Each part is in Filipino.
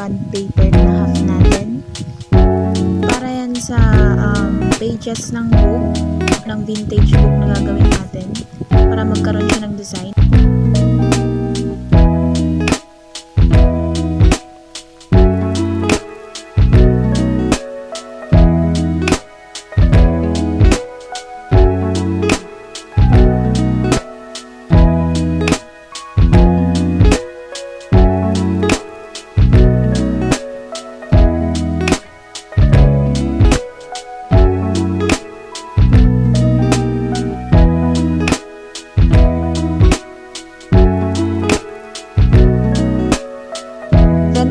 bond paper na half natin. Para yan sa pages ng book, ng vintage book na gagawin natin para magkaroon siya ng design.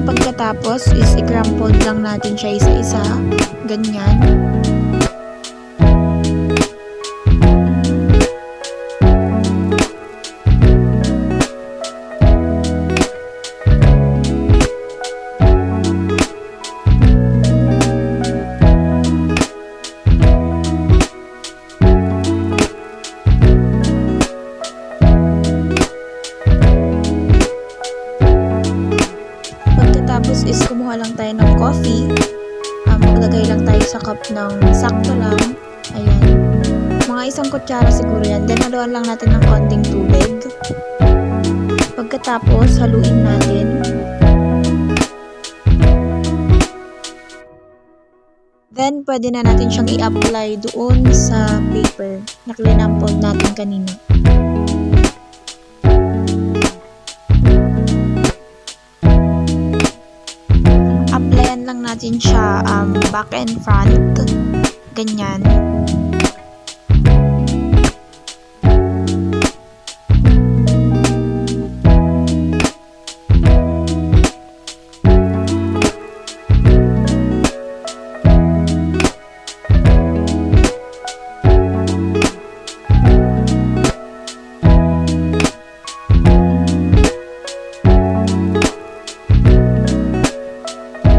Pagkatapos is i-crumpled lang natin siya isa-isa, ganyan. Tapos is kumuha lang tayo ng coffee. Maglagay lang tayo sa cup ng sakto lang. Ayan. Mga 1 kutsara siguro yan. Then haluan lang natin ng konting tubig. Pagkatapos haluin natin. Then pwede na natin siyang i-apply doon sa paper na clinampled natin kanina. Lang natin siya back and front, ganyan.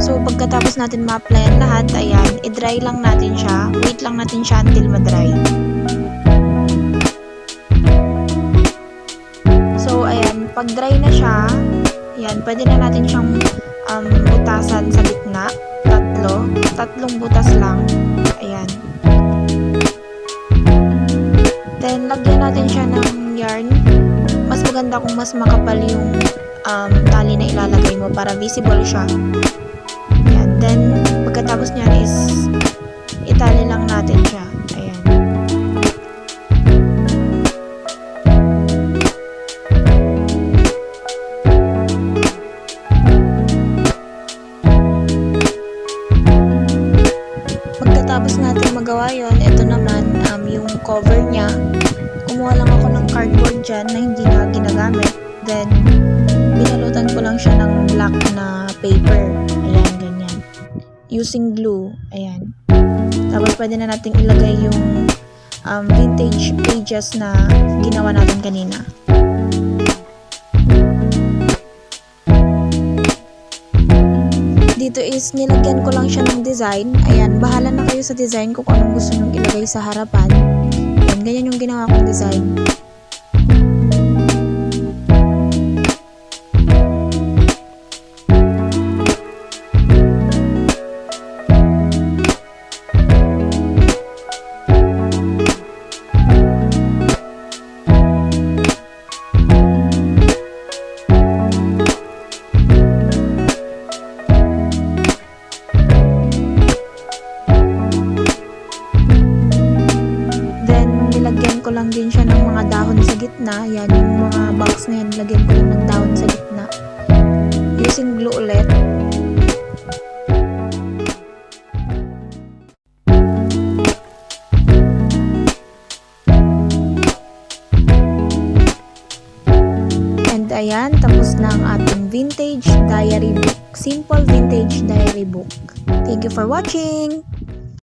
So, pagkatapos natin ma-applyan lahat, ayan, i-dry lang natin siya. Wait lang natin siya until ma-dry. So, ayan, pag dry na siya, ayan, pwede na natin siyang butasan sa gitna. Tatlong butas lang. Ayan. Then, lagyan natin siya ng yarn. Mas maganda kung mas makapal yung tali na ilalagay mo para visible siya. Then, pagkatapos niyan is itali lang natin siya. Ayan. Pagkatapos natin magawa yon, ito naman yung cover niya. Kumuha lang ako ng cardboard dyan na hindi na ginagamit. Then, binalutan ko lang siya ng black na paper. Ayan, ganyan. Using glue. Ayan. Tapos pwede na nating ilagay yung vintage pages na ginawa natin kanina. Dito is nilagyan ko lang siya ng design. Ayan, bahala na kayo sa design kung anong gusto nyong ilagay sa harapan. Ayan, ganyan yung ginawa kong design. Nilagyan ko lang din siya ng mga dahon sa gitna. Yan, yung mga box na yan, nilagyan ko lang ng dahon sa gitna. Using glue ulit. And ayan, tapos na ang ating vintage diary book. Simple vintage diary book. Thank you for watching!